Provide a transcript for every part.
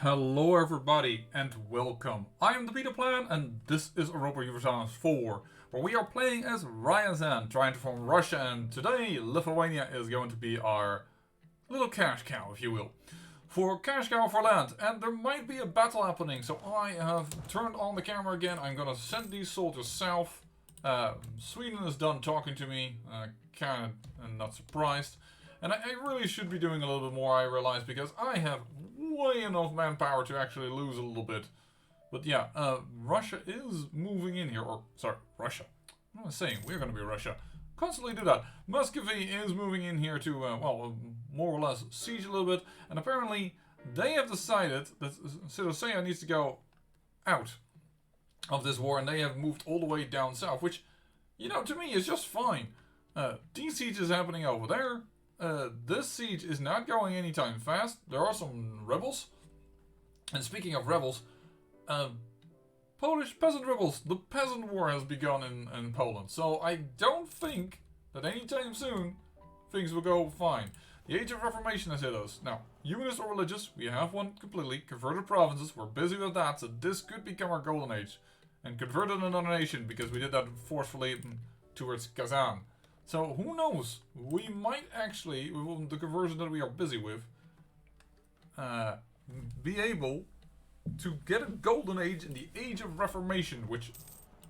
Hello everybody and welcome. I am the Peter Plan and this is Europa Universalis 4, where we are playing as Ryazan, trying to form Russia, and today Lithuania is going to be our little cash cow, if you will. For cash cow for land, and there might be a battle happening, so I have turned on the camera again. I'm gonna send these soldiers south. Sweden is done talking to me, kinda not surprised. And I really should be doing a little bit more, I realize, because I have way enough manpower to actually lose a little bit. But yeah, Russia is moving in here. Or, sorry, Russia. What am I saying? We're going to be Russia. Constantly do that. Muscovy is moving in here to, well, more or less siege a little bit. And apparently, they have decided that Sidoseia needs to go out of this war. And they have moved all the way down south, which, you know, to me is just fine. These siege is happening over there. This siege is not going anytime fast. There are some rebels. And speaking of rebels, Polish peasant rebels. The peasant war has begun in Poland. So I don't think that anytime soon things will go fine. The Age of Reformation has hit us. Now, humanist or religious, we have one completely. Converted provinces, we're busy with that. So this could become our golden age. And converted another nation, because we did that forcefully towards Kazan. So, who knows? We might actually, with the conversion that we are busy with, be able to get a golden age in the Age of Reformation, which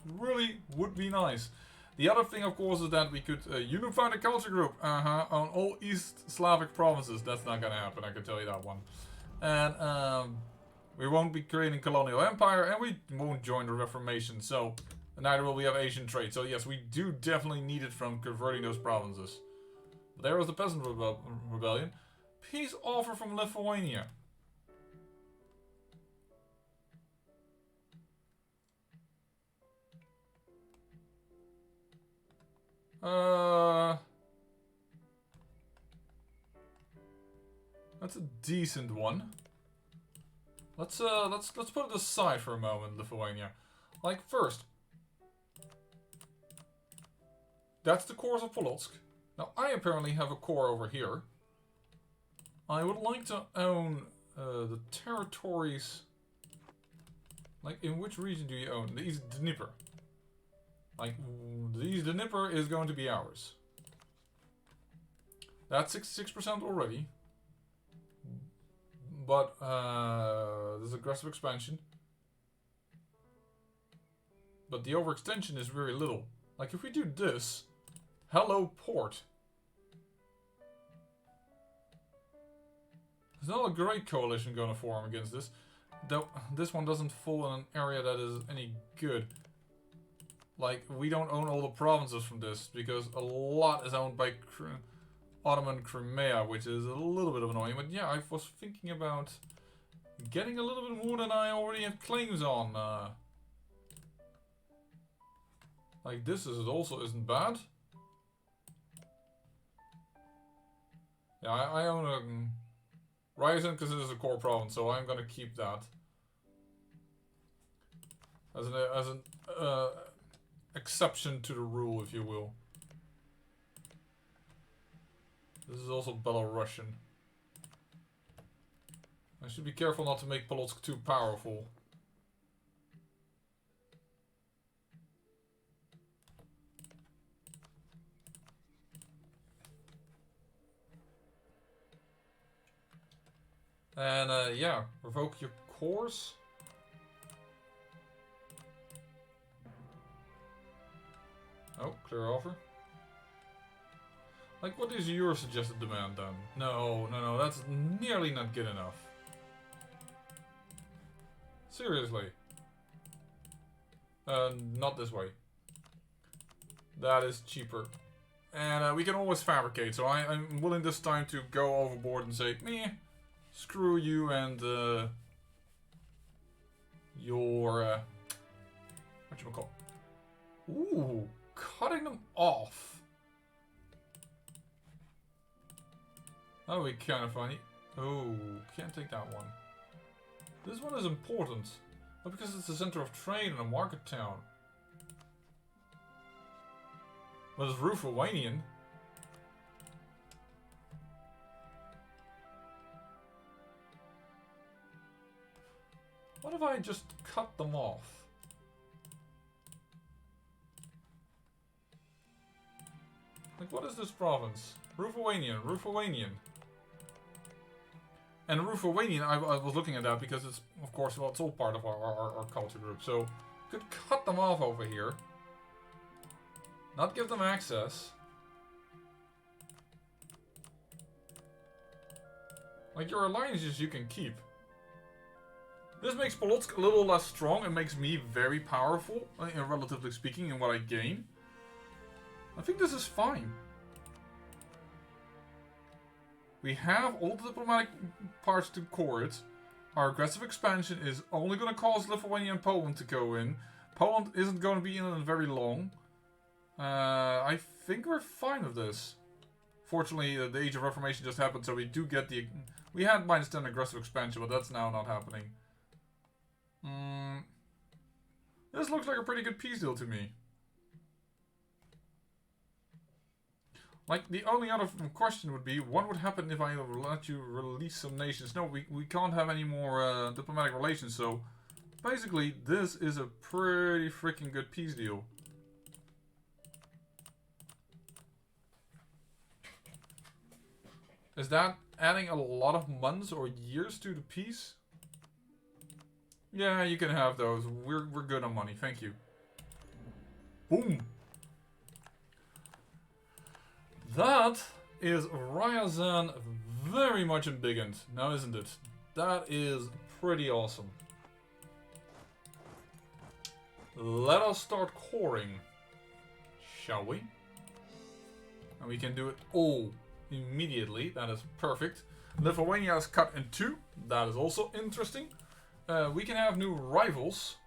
really would be nice. The other thing, of course, is that we could unify the culture group on all East Slavic provinces. That's not going to happen, I can tell you that one. And we won't be creating colonial empire, and we won't join the Reformation, so... Neither will we have Asian trade. So yes, we do definitely need it from converting those provinces. There was the peasant rebellion. Peace offer from Lithuania. That's a decent one. Let's put it aside for a moment, Lithuania. Like first. That's the cores of Polotsk. Now, I apparently have a core over here. I would like to own the territories... Like, in which region do you own? The East Dnieper. Like, the East Dnieper is going to be ours. That's 66% already. But, there's aggressive expansion. But the overextension is very little. Like, if we do this... Hello, port. There's not a great coalition going to form against this. Though this one doesn't fall in an area that is any good. Like, we don't own all the provinces from this, because a lot is owned by Ottoman Crimea, which is a little bit of annoying. But yeah, I was thinking about getting a little bit more than I already have claims on. Like, this is also isn't bad. Yeah, I own a Ryazan because it is a core province, so I'm gonna keep that as an exception to the rule, if you will. This is also Belarusian. I should be careful not to make Polotsk too powerful. And yeah, revoke your cores. Oh, clear offer. Like, what is your suggested demand then? No, that's nearly not good enough. Seriously. Not this way. That is cheaper. And we can always fabricate, so I'm willing this time to go overboard and say, meh. Screw you and your whatchamacallit? Ooh, cutting them off. That would be kind of funny. Oh, can't take that one. This one is important, but because it's the center of trade and a market town. But it's Lithuanian. What if I just cut them off? Like, what is this province? Ruthenian. And Ruthenian, I was looking at that because it's, of course, well, it's all part of our culture group. So, could cut them off over here. Not give them access. Like, your alliances you can keep. This makes Polotsk a little less strong and makes me very powerful, relatively speaking, in what I gain. I think this is fine. We have all the diplomatic parts to core it. Our aggressive expansion is only going to cause Lithuania and Poland to go in. Poland isn't going to be in it very long. I think we're fine with this. Fortunately, the Age of Reformation just happened, so we do get the... We had -10 aggressive expansion, but that's now not happening. This looks like a pretty good peace deal to me. Like, the only other question would be, what would happen if I let you release some nations? No, we can't have any more diplomatic relations, so basically this is a pretty freaking good peace deal. Is that adding a lot of months or years to the peace? Yeah, you can have those. We're good on money, thank you. Boom! That is Ryazan very much embiggened, now isn't it? That is pretty awesome. Let us start coring, shall we? And we can do it all immediately, that is perfect. Lithuania is cut in two, that is also interesting. We can have new rivals.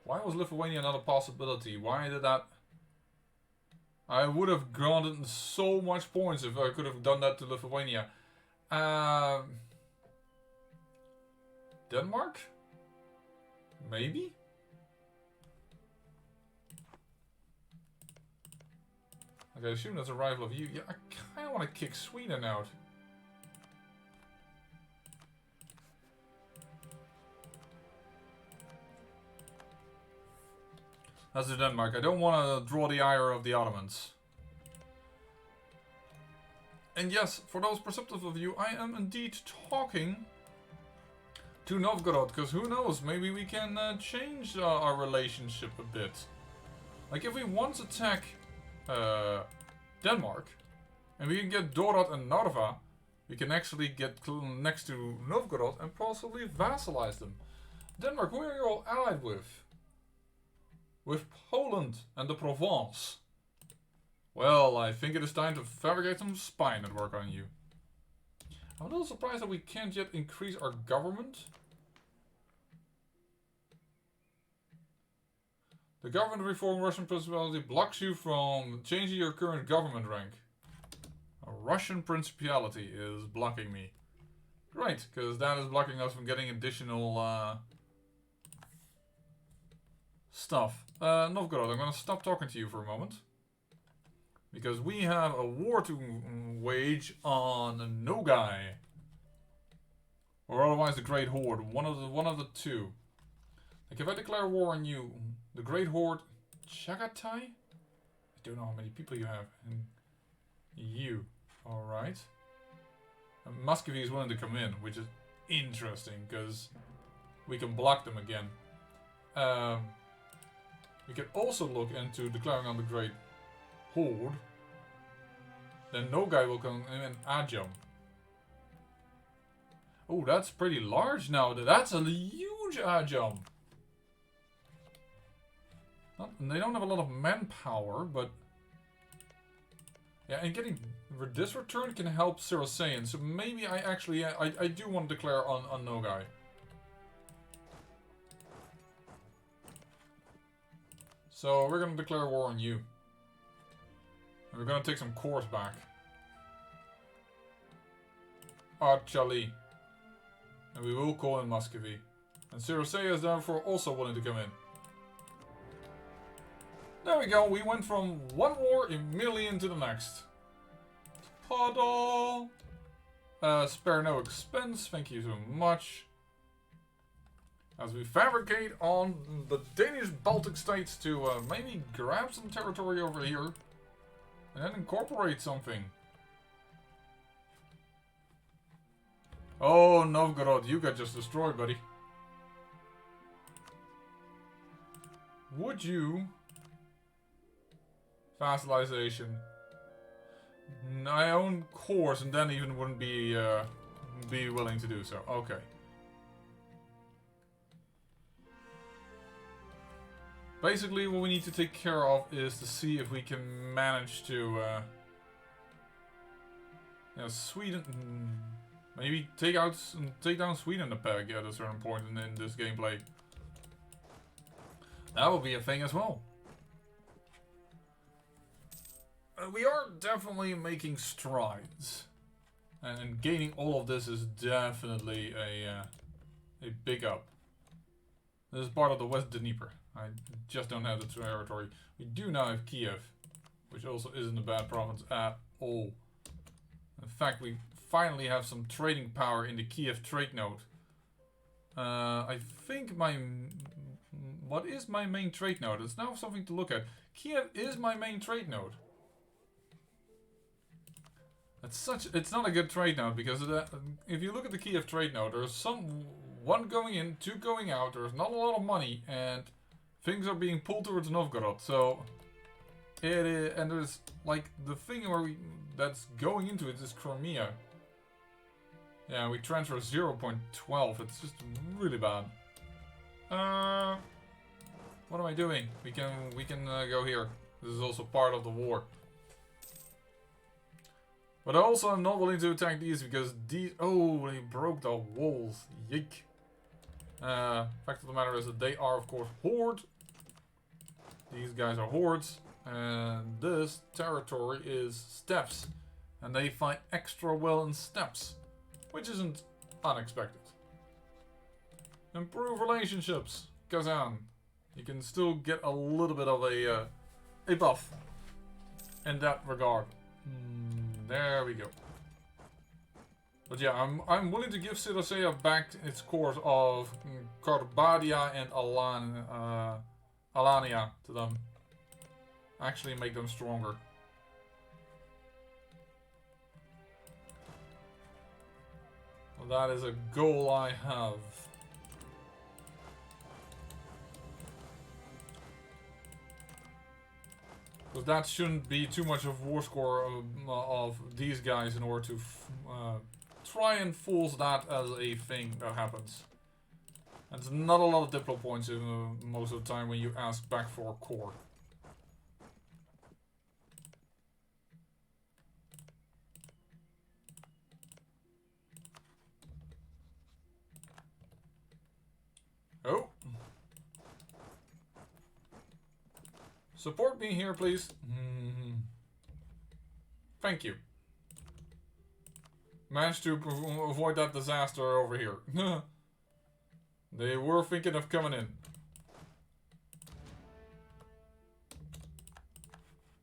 Why was Lithuania not a possibility? Why did that... I would have granted so much points if I could have done that to Lithuania. Denmark? Maybe? Okay, I assume that's a rival of you. Yeah, I kind of want to kick Sweden out. That's the Denmark. I don't want to draw the ire of the Ottomans. And yes, for those perceptive of you, I am indeed talking to Novgorod. Because who knows, maybe we can change our relationship a bit. Like if we once attack Denmark, and we can get Dorad and Narva, we can actually get next to Novgorod and possibly vassalize them. Denmark, who are you all allied with? With Poland and the Provence. Well, I think it is time to fabricate some spy network on you. I'm a little surprised that we can't yet increase our government. The government reform Russian Principality blocks you from changing your current government rank. A Russian Principality is blocking me. Great, because that is blocking us from getting additional stuff. Novgorod, I'm going to stop talking to you for a moment. Because we have a war to wage on Nogai. Or otherwise the Great Horde. One of the two. Like if I declare war on you, the Great Horde, Chagatai? I don't know how many people you have. And you. Alright. Muscovy is willing to come in, which is interesting, because we can block them again. We can also look into declaring on the Great Horde. Then Nogai will come in and Ajam. Oh, that's pretty large now. That's a huge Ajam. They don't have a lot of manpower, but... Yeah, and getting this return can help Sarasayan. So maybe I actually... I do want to declare on Nogai. So we're going to declare war on you. And we're going to take some cores back. Archali. And we will call in Muscovy. And Sirosea is therefore also willing to come in. There we go, we went from one war immediately into the next. Pada! Spare no expense, thank you so much. As we fabricate on the Danish Baltic states to maybe grab some territory over here. And then incorporate something. Oh, Novgorod, you got just destroyed, buddy. Would you... Vassalization. I own cores and then even wouldn't be willing to do so. Okay. Basically, what we need to take care of is to see if we can manage to... Sweden... Maybe take down Sweden a peg at a certain point in this gameplay. That will be a thing as well. We are definitely making strides. And gaining all of this is definitely a big up. This is part of the West Dnieper. I just don't have the territory. We do now have Kiev, which also isn't a bad province at all. In fact, we finally have some trading power in the Kiev trade node. I think what is my main trade node? It's now something to look at. Kiev is my main trade node. It's not a good trade node because if you look at the Kiev trade node, there's one going in, two going out. There's not a lot of money, and things are being pulled towards Novgorod. So and there's like the thing that's going into it is Crimea. Yeah, we transfer 0.12. It's just really bad. What am I doing? We can go here. This is also part of the war. But also I'm not willing to attack these because these... Oh, they broke the walls. Yeek. Fact of the matter is that they are, of course, horde. These guys are hordes. And this territory is steppes. And they fight extra well in steppes. Which isn't unexpected. Improve relationships. Kazan. You can still get a little bit of a buff. In that regard. There we go. But yeah, I'm willing to give Sidosea back its cores of Carbadia and Alania to them. Actually make them stronger. Well, that is a goal I have. Because that shouldn't be too much of war score of these guys in order to try and force that as a thing that happens. And it's not a lot of diplo points most of the time when you ask back for a core. Oh. Support me here, please. Thank you. Managed to avoid that disaster over here. They were thinking of coming in.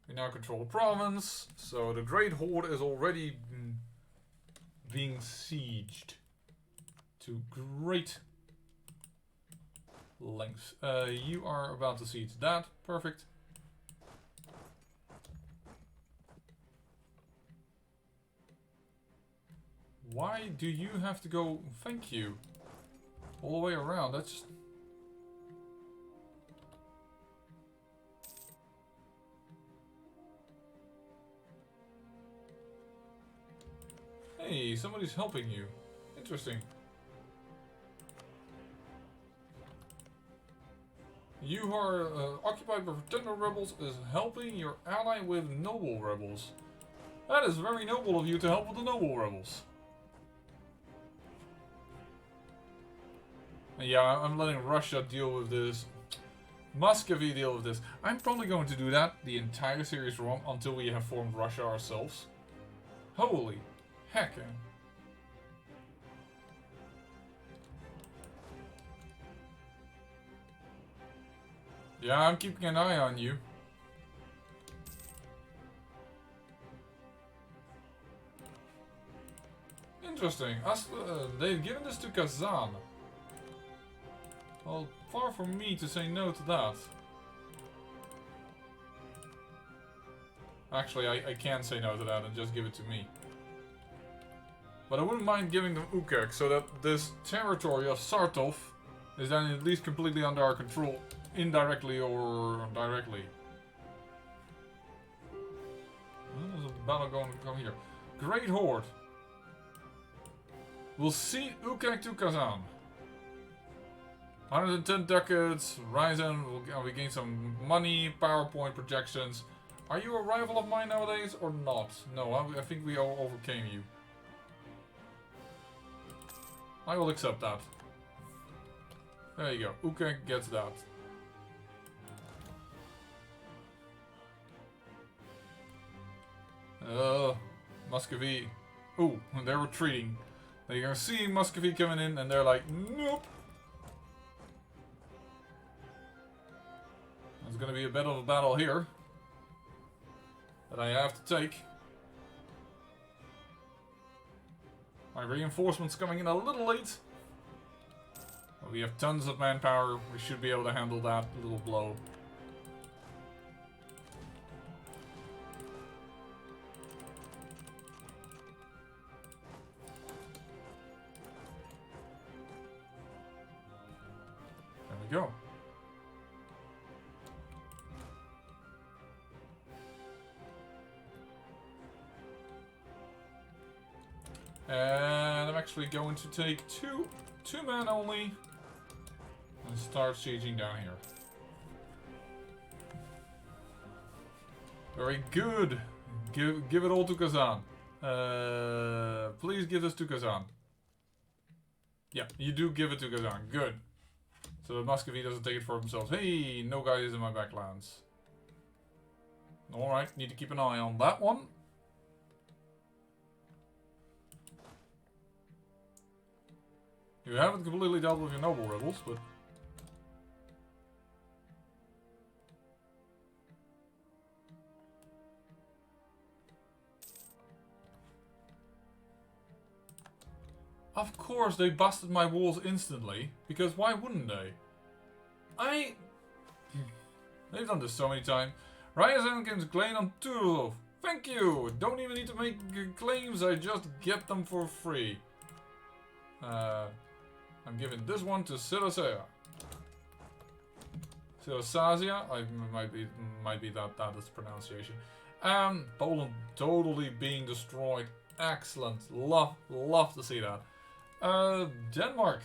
We now control the province, so the Great Horde is already being sieged to great lengths. You are about to siege that. Perfect. Why do you have to go... Thank you. All the way around. That's just... Hey, somebody's helping you. Interesting. You who are occupied by pretender rebels is helping your ally with noble rebels. That is very noble of you to help with the noble rebels. Yeah, I'm letting Russia deal with this. Muscovy deal with this. I'm probably going to do that the entire series wrong until we have formed Russia ourselves. Holy heck. Yeah, I'm keeping an eye on you. Interesting. They've given this to Kazan. Well, far from me to say no to that. Actually, I can say no to that and just give it to me. But I wouldn't mind giving them Ukek, so that this territory of Sartov is then at least completely under our control, indirectly or directly. There's a battle going to come here. Great Horde. We'll see Ukek to Kazan. 110 ducats, Ryazan, we gain some money, PowerPoint projections. Are you a rival of mine nowadays or not? No, I think we all overcame you. I will accept that. There you go. Ukek gets that. Muscovy. Ooh, they're retreating. They're seeing Muscovy coming in and they're like, nope. There's gonna be a bit of a battle here that I have to take. My reinforcements coming in a little late. But we have tons of manpower. We should be able to handle that little blow. There we go. And I'm actually going to take two men only and start sieging down here. Very good. Give it all to Kazan. Please give this to Kazan. Yeah, you do give it to Kazan. Good. So that Muscovy doesn't take it for themselves. Hey, no guys in my backlands. Alright, need to keep an eye on that one. You haven't completely dealt with your noble rebels, but... Of course they busted my walls instantly, because why wouldn't they? They've done this so many times. Ryazan can claim on Turov. Thank you! Don't even need to make claims, I just get them for free. I'm giving this one to Silosea. Silosasia, might be that is the pronunciation. Poland totally being destroyed. Excellent. Love to see that. Denmark.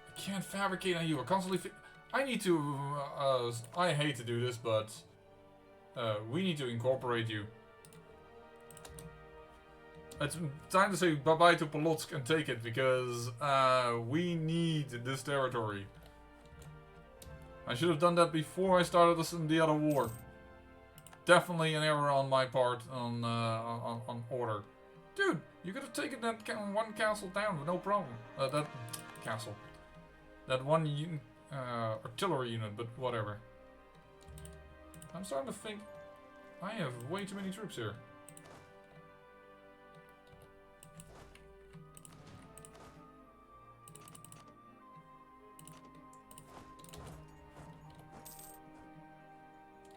I can't fabricate on you. I constantly. I need to. I hate to do this, but we need to incorporate you. It's time to say bye-bye to Polotsk and take it, because we need this territory. I should have done that before I started this in the other war. Definitely an error on my part on order. Dude, you could have taken that one castle down with no problem. That castle. That one artillery unit, but whatever. I'm starting to think I have way too many troops here.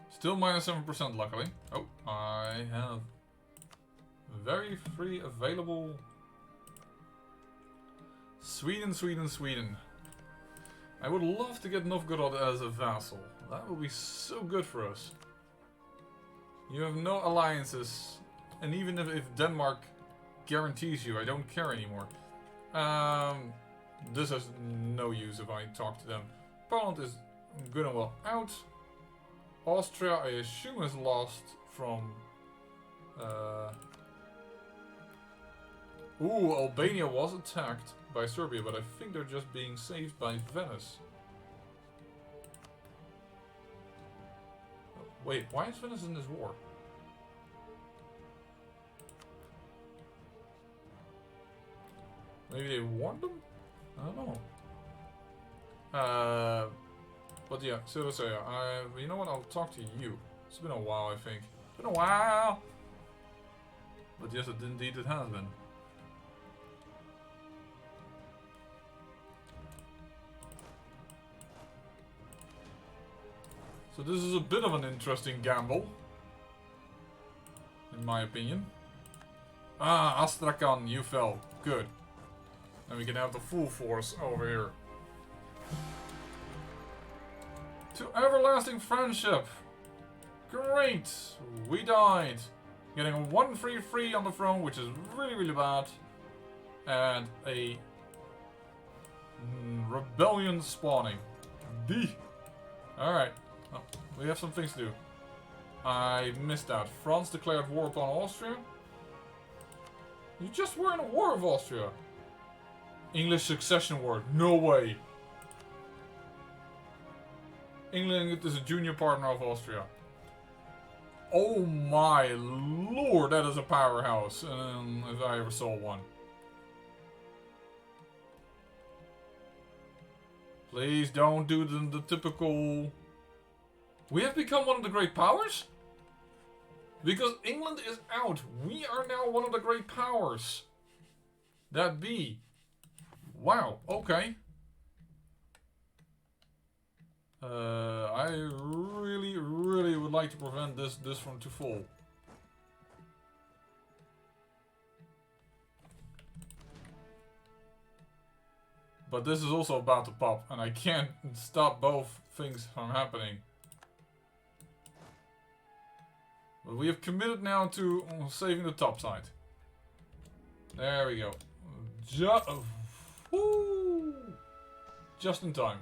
Still minus 7% luckily. Oh, I have very free available. Sweden. I would love to get Novgorod as a vassal. That would be so good for us. You have no alliances. And even if Denmark guarantees you, I don't care anymore. This has no use if I talk to them. Poland is good and well out. Austria, I assume, is lost from... Ooh, Albania was attacked by Serbia, but I think they're just being saved by Venice. Wait, why is Venice in this war? Maybe they warned them? I don't know. But yeah, so to say, you know what, I'll talk to you. It's been a while, I think. It's been a while! But yes, indeed it has been. So this is a bit of an interesting gamble, in my opinion. Ah, Astrakhan, you fell. Good. And we can have the full force over here. To everlasting friendship. Great. We died. Getting a 1-3-3 on the throne, which is really, really bad. And a rebellion spawning. D. Alright. Oh, we have some things to do. I missed that. France declared war upon Austria. You just were in a war with Austria. English succession war. No way. England is a junior partner of Austria. Oh my lord, that is a powerhouse. If I ever saw one. Please don't do the typical... We have become one of the great powers? Because England is out. We are now one of the great powers. That be. Wow, okay. I really, really would like to prevent this from to fall. But this is also about to pop, and I can't stop both things from happening. But we have committed now to saving the top side. There we go. Just in time.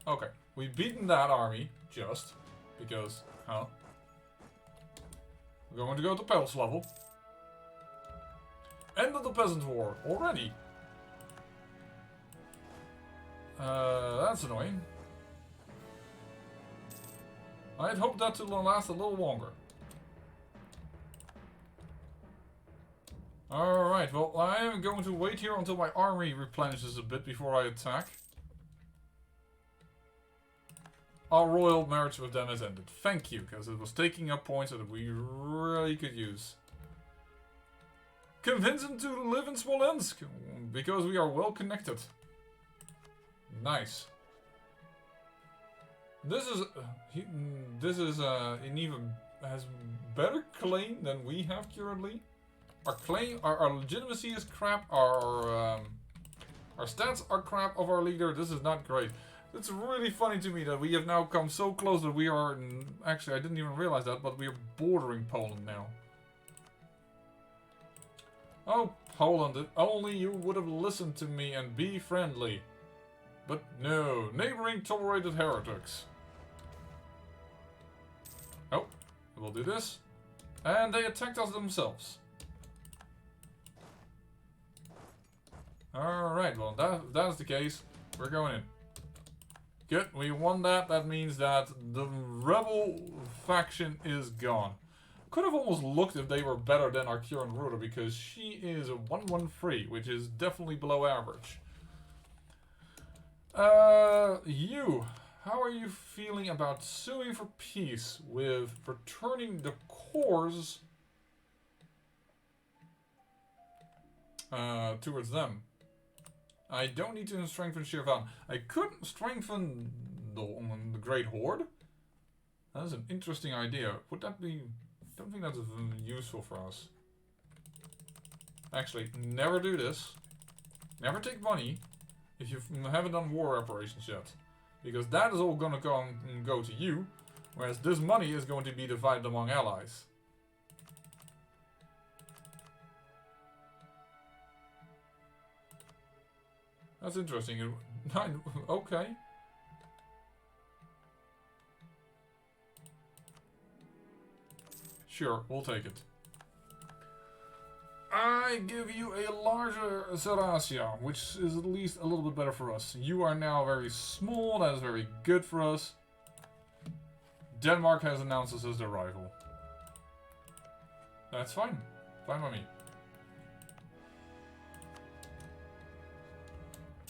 Okay, we've beaten that army, just because, huh? We're going to go to Pels level. End of the Peasant War, already. That's annoying. I had hoped that to last a little longer. Alright, well, I am going to wait here until my army replenishes a bit before I attack. Our royal marriage with them has ended. Thank you, because it was taking up points that we really could use. Convince him to live in Smolensk, because we are well connected. Nice. This is an even has better claim than we have currently. Our claim, our legitimacy is crap. Our stats are crap of our leader. This is not great. It's really funny to me that we have now come so close that we are... Actually, I didn't even realize that, but we are bordering Poland now. Oh, Poland, if only you would have listened to me and be friendly. But no, neighboring tolerated heretics. Oh, we'll do this. And they attacked us themselves. Alright, well, if that's the case, we're going in. Good, we won that. That means that the rebel faction is gone. Could have almost looked if they were better than our current ruler, because she is a 113, which is definitely below average. You, how are you feeling about suing for peace with returning the cores towards them? I don't need to strengthen Shirvan. I could strengthen the Great Horde. That is an interesting idea. Would that be... I don't think that's useful for us. Actually, never do this. Never take money if you haven't done war reparations yet. Because that is all gonna go to you. Whereas this money is going to be divided among allies. That's interesting. Okay. Sure, we'll take it. I give you a larger Zarasia, which is at least a little bit better for us. You are now very small, that is very good for us. Denmark has announced us as their rival. That's fine. Fine by me.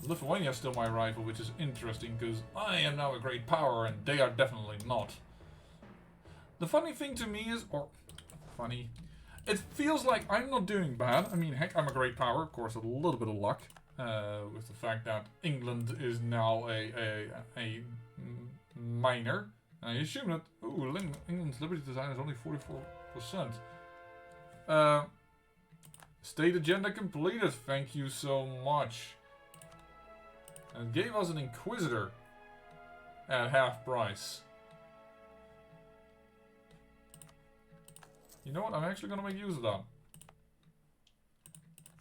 Lithuania is still my rival, which is interesting, because I am now a great power and they are definitely not. The funny thing to me is, or funny, it feels like I'm not doing bad. I mean, heck, I'm a great power, of course, a little bit of luck. With the fact that England is now a minor. I assume that... Ooh, England's Liberty design is only 44%. State agenda completed. Thank you so much. And gave us an Inquisitor at half price. You know what? I'm actually going to make use of that.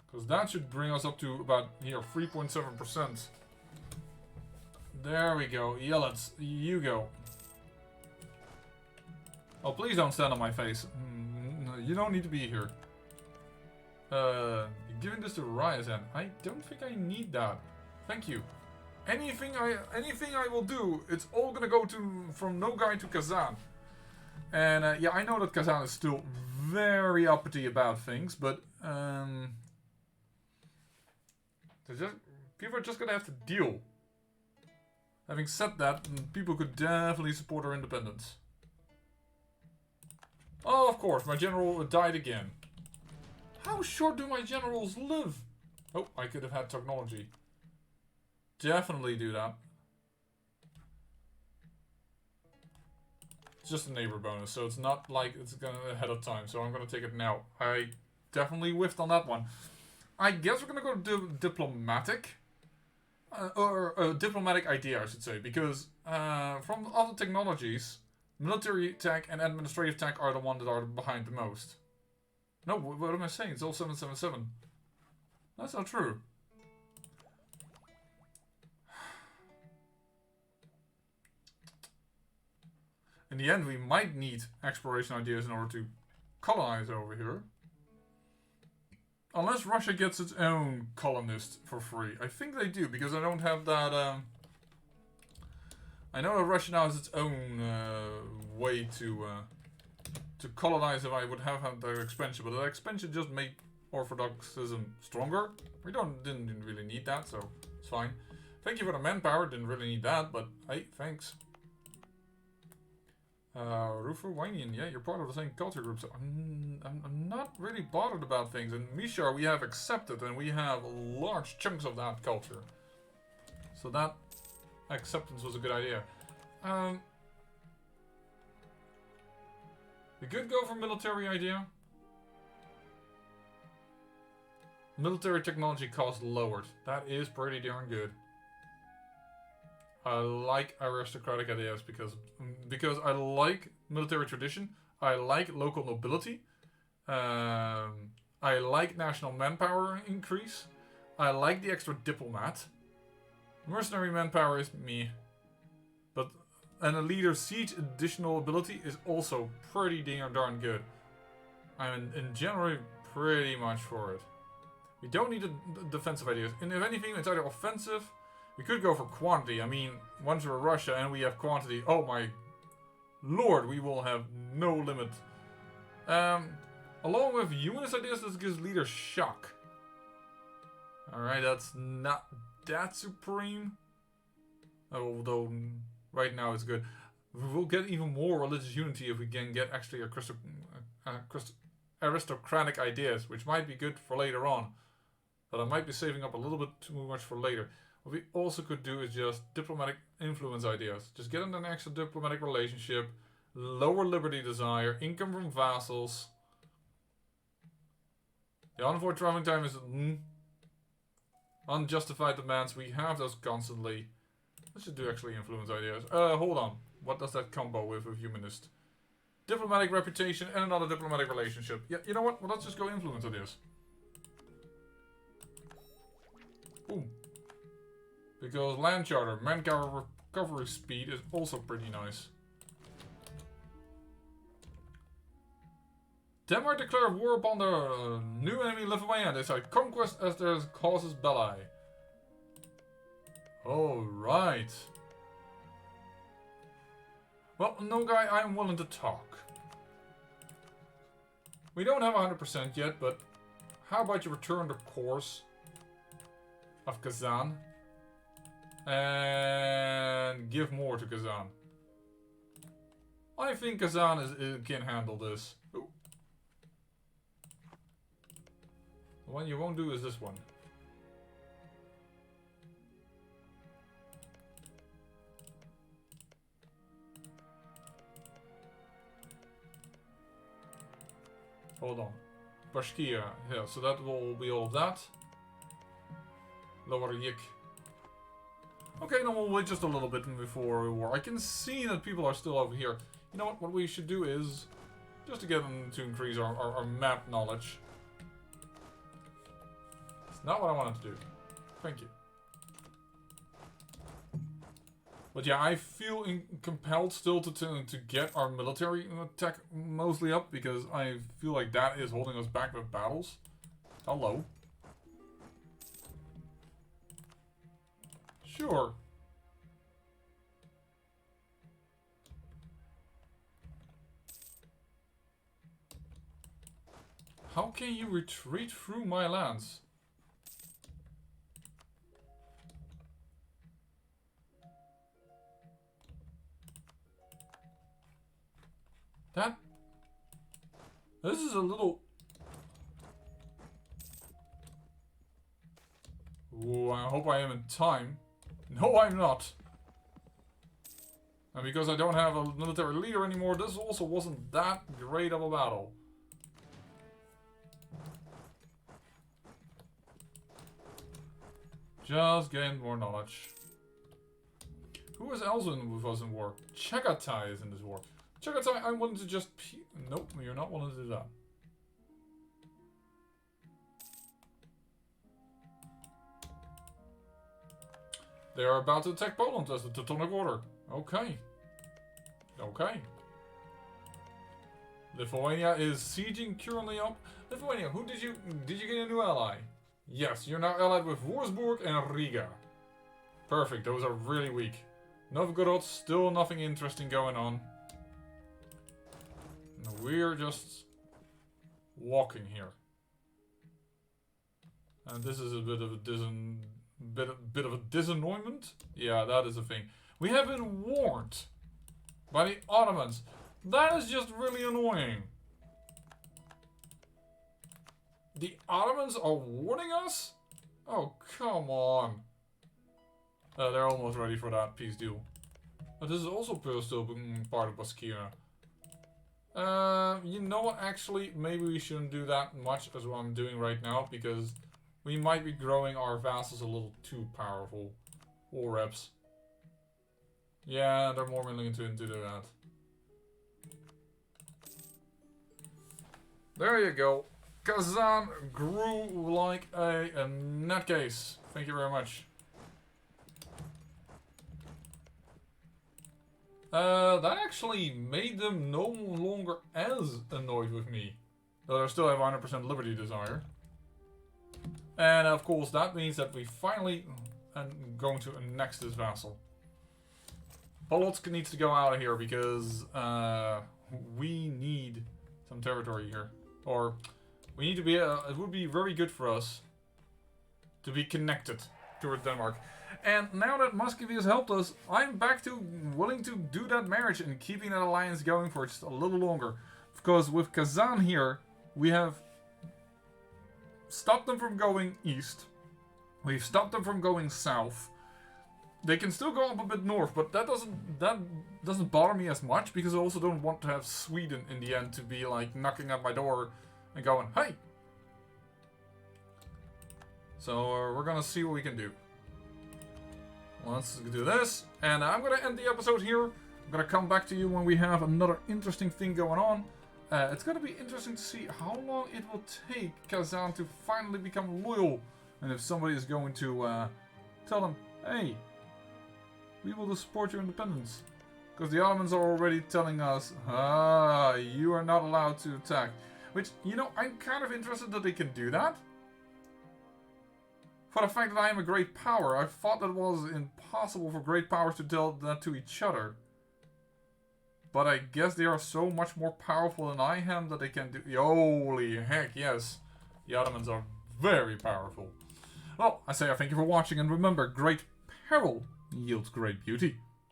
Because that should bring us up to about, here, 3.7%. There we go. Yellets, you go. Oh, please don't stand on my face. No, you don't need to be here. You're giving this to Ryazan. I don't think I need that. Thank you. Anything I will do, it's all gonna go to from Nogai to Kazan. And yeah, I know that Kazan is still very uppity about things, but people are just gonna have to deal. Having said that, people could definitely support our independence. Oh, of course, my general died again. How short do my generals live? Oh, I could have had technology. Definitely do that. It's just a neighbor bonus, so it's not like it's gonna ahead of time, so I'm gonna take it now. I definitely whiffed on that one. I guess we're gonna go diplomatic. Or diplomatic idea, I should say, because from other technologies, military tech and administrative tech are the ones that are behind the most. No, what am I saying? It's all 777. That's not true. In the end, we might need exploration ideas in order to colonize over here. Unless Russia gets its own colonist for free. I think they do, because I don't have that... I know that Russia now has its own way to colonize if I would have had their expansion. But that expansion just made Orthodoxism stronger. We didn't really need that, so it's fine. Thank you for the manpower, didn't really need that, but hey, thanks. Rufuwanian, yeah, you're part of the same culture group, so I'm not really bothered about things. And Mishar we have accepted, and we have large chunks of that culture. So that acceptance was a good idea. We could go for military idea. Military technology cost lowered. That is pretty darn good. I like aristocratic ideas because I like military tradition. I like local nobility. I like national manpower increase. I like the extra diplomat. Mercenary manpower is me. And a leader siege additional ability is also pretty darn good. I'm in general pretty much for it. We don't need defensive ideas. And if anything, it's either offensive. We could go for quantity. I mean, once we're Russia and we have quantity, oh my lord, we will have no limit. Along with humanist ideas, this gives leaders shock. Alright, that's not that supreme. Although, right now it's good. We'll get even more religious unity if we can get actually aristocratic ideas, which might be good for later on. But I might be saving up a little bit too much for later. What we also could do is just diplomatic influence ideas. Just get in an extra diplomatic relationship, lower liberty desire, income from vassals. The envoy traveling time is unjustified demands. We have those constantly. Let's just do actually influence ideas. Hold on. What does that combo with humanist? Diplomatic reputation and another diplomatic relationship. Yeah, you know what? Well, let's just go influence ideas. Boom. Because land charter, manpower recovery speed is also pretty nice. Denmark declared war upon the new enemy Lithuania. They cite conquest as their causus belli. Alright. Well, no guy, I'm willing to talk. We don't have 100% yet, but how about you return the course of Kazan? And give more to Kazan. I think Kazan can handle this. Ooh. The one you won't do is this one. Hold on. Bashkia. Yeah, so that will be all of that. Lower Yik. Okay, then we'll wait just a little bit before war. I can see that people are still over here. You know what we should do is, just to get them to increase our map knowledge. It's not what I wanted to do. Thank you. But yeah, I feel compelled still to get our military tech mostly up, because I feel like that is holding us back with battles. Hello. Sure. How can you retreat through my lands? This is a little... Ooh, I hope I am in time. No, I'm not. And because I don't have a military leader anymore, this also wasn't that great of a battle. Just gain more knowledge. Who is else with us in war? Chagatai is in this war. Chagatai, I wanted to just... Nope, you're not wanting to do that. They are about to attack Poland as the Teutonic Order. Okay. Okay. Lithuania is sieging currently up. Lithuania, who did you get a new ally? Yes, you're now allied with Wurzburg and Riga. Perfect, those are really weak. Novgorod, still nothing interesting going on. We're just walking here. And this is a bit of a disannoyment. Yeah, that is a thing. We have been warned by the Ottomans. That is just really annoying. The Ottomans are warning us? Oh, come on. They're almost ready for that peace deal. But this is also still part of Baskia. You know what, actually, maybe we shouldn't do that much as what I'm doing right now, because we might be growing our vassals a little too powerful. War reps. Yeah, they're more willing to do that. There you go. Kazan grew like a nutcase. Thank you very much. That actually made them no longer as annoyed with me. Though I still have 100% liberty desire. And of course that means that we finally are going to annex this vassal. Polotsk needs to go out of here because we need some territory here. Or we need to be, it would be very good for us to be connected towards Denmark. And now that Muscovy has helped us, I'm back to willing to do that marriage and keeping that alliance going for just a little longer. Because with Kazan here, we have stopped them from going east. We've stopped them from going south. They can still go up a bit north, but that doesn't bother me as much, because I also don't want to have Sweden in the end to be like knocking at my door and going, hey! So we're gonna see what we can do. Let's do this, and I'm gonna end the episode here. I'm gonna come back to you when we have another interesting thing going on. It's gonna be interesting to see how long it will take Kazan to finally become loyal, and if somebody is going to tell them, hey, we will support your independence. Because the Ottomans are already telling us, you are not allowed to attack. Which, you know, I'm kind of interested that they can do that. For the fact that I am a great power, I thought that it was impossible for great powers to tell that to each other. But I guess they are so much more powerful than I am that they can do... Holy heck, yes. The Ottomans are very powerful. Well, I say I thank you for watching, and remember, great peril yields great beauty.